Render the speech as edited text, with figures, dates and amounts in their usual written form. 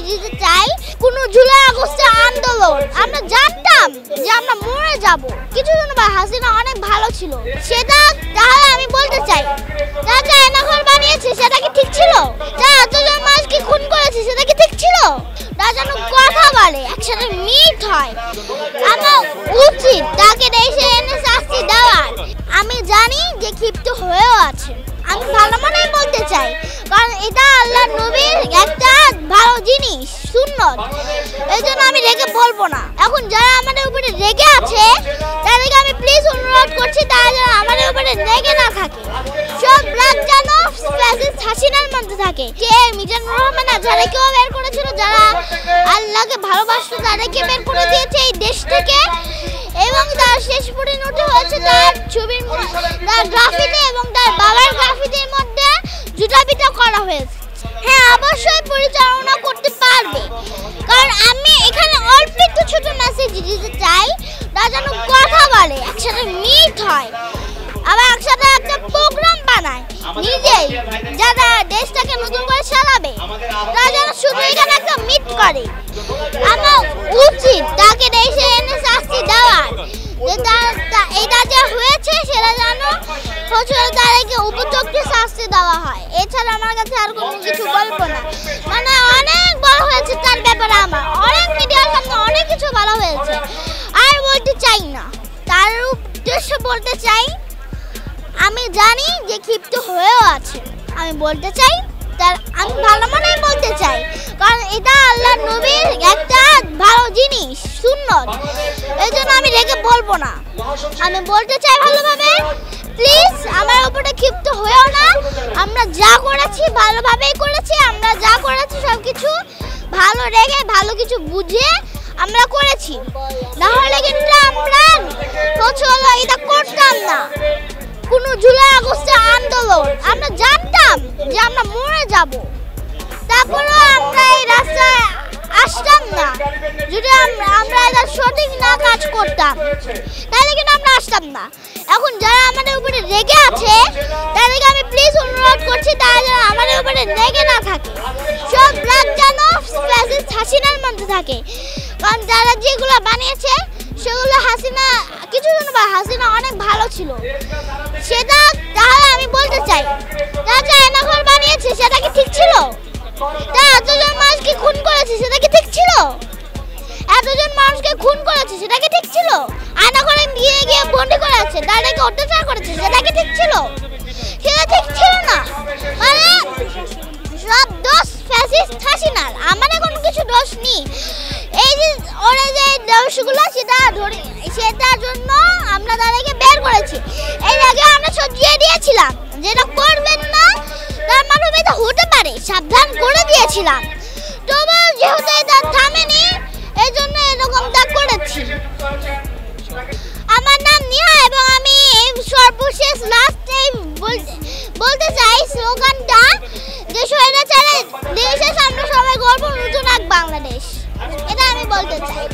দিতে চাই কোন জুলাই আগস্টের আন্দোলন আমরা জানতাম যে আমরা মরে যাব। কিছু জন হাসিনা অনেক ভালো ছিল, সেটা তাহলে আমি বলতে চাই যারা চায়নাঘর বানিয়েছে সেটা কি ঠিক ছিল? যারা এতজন মানুষকে খুন করেছে সেটা কি ঠিক ছিল? তারা যেন কথা বলে, একসাথে মিট হয়, আমার উচিত তাকে দেশে এনে শাস্তি দেওয়ার। আমি জানি যে ক্ষিপ্ত হয়েও আছে, আমি ভালো মনেই বলতে চাই, কারণ এটা আল্লাহর নবীর একটা ভালো জিনিস, সুন্নত, এই জন্য আমি রেগে বলবো না। এখন যারা আমাদের উপরে রেগে আছে তাদেরকে আমি প্লিজ অনুরোধ করছি তারা যেন আমাদের উপরে রেগে না থাকে, সব রাগ যেন ফ্যাসিস্ট হাসিনার মধ্যে থাকে। কে মিজানুর রহমান যাদেরকেও বের করেছিল, যারা আল্লাহকে ভালোবাসতো তাদেরকে বের করে দিয়েছে এই দেশ থেকে, এবং তার শেষ পরিণতি হয়েছে তার ছবির তার গ্রাফিতে এবং তার বাবার গ্রাফিতের মধ্যে জুটাপিটা করা হয়েছে। হ্যাঁ, অবশ্যই পরিচালনা করতে পারবে, কারণ আমি এখানে অল্প একটু ছোট মেসেজ দিতে চাই, তারা যেন কথা বলে, একসাথে মিট হয়, আবার একসাথে একটা প্রোগ্রাম বানায় নিজেই, যারা দেশটাকে নতুন করে চালাবে তারা যেন শুধু এখানে একটা মিট করে। আমার উচিত তাকে দেশে এনে শাস্তি দেওয়ার, যে এটা যা হয়েছে সেটা যেন তাদেরকে উপযুক্ত শাস্তি দেওয়া হয়। এছাড়া আমার কাছে আর কোনো কিছু বলবো না, মানে অনেক বড় হয়েছে তার ব্যাপারে, আমার অনেক মিডিয়ার সামনে অনেক কিছু বলা হয়েছে, আর বলতে চাই না। তার উদ্দেশ্য বলতে চাই, আমি জানি যে ক্ষিপ্ত হয়েও আছে, আমি বলতে চাই তার, আমি ভালো মনেই বলতে চাই, কারণ এটা আল্লাহর নবীর একটা ভালো জিনিস, সুন্নত, এই জন্য আমি রেগে বলবো না। আমি বলতে চাই ভালোভাবে, প্লিজ আমার উপরে ক্ষিপ্ত হয়েও না। আমরা যা করেছি ভালোভাবেই করেছি, আমরা যা করেছি সব কিছু ভালো রেখে ভালো কিছু বুঝে আমরা করেছি, না হলে কিন্তু আমরা এটা করতাম না। কোন জুলাই আগস্টের আন্দোলন আমরা জানতাম যে আমরা মরে যাব, তারপরেও আমরা এই রাস্তায় আসতাম না। যদি আমরা এটা সঠিক না কাজ করতাম তাহলে কিন্তু আমরা আসতাম না। এখন যারা আমাদের উপরে রেগে আছে তাদেরকে আমি প্লিজ অনুরোধ করছি তারা যেন আমাদের উপরে রেগে না থাকে, সব রাগ যেন ফ্যাসিস্ট হাসিনার মধ্যে থাকে, কারণ যারা যেগুলো বানিয়েছে সেগুলো হাসিনা, কিছু জন হাসিনা অনেক ভালো ছিল, সেটা তাহলে আমি বলতে চাই যারা চায়নাঘর বানিয়েছে সেটা কি ঠিক ছিল? তারা এতজন মানুষকে খুন করেছে সেটা কি ঠিক ছিল? এতজন মানুষকে খুন করেছে সেটা কি ঠিক ছিল? আয়না করে নিয়ে গিয়ে বন্দি করে আছে, তাদেরকে অত্যাচার করেছে সেটা কি ঠিক ছিল? সেটা ঠিক ছিল না। মানে সব দোষ ফ্যাসিস্ট হাসিনার, আমাদের কোনো কিছু দোষ নেই। এই যে ওরা যে দোষগুলো সেটার জন্য আমরা তাদেরকে বের করেছি, এর আগে আমরা সজিয়ে দিয়েছিলাম যেটা করবেন না, তার মাধ্যমে এটা হতে পারে সাবধান করে দিয়েছিলাম, তবে যেহেতু এটা থামেনি এই জন্য এরকমটা করেছি। আমার নাম নিহা এবং আমি সর্বশেষ লাস্টে বলতে চাই স্লোগানটা, যে স্বৈরাচারের দেশের সামনে সবাই গর্ব, নতুন এক বাংলাদেশ, এটা আমি বলতে চাই।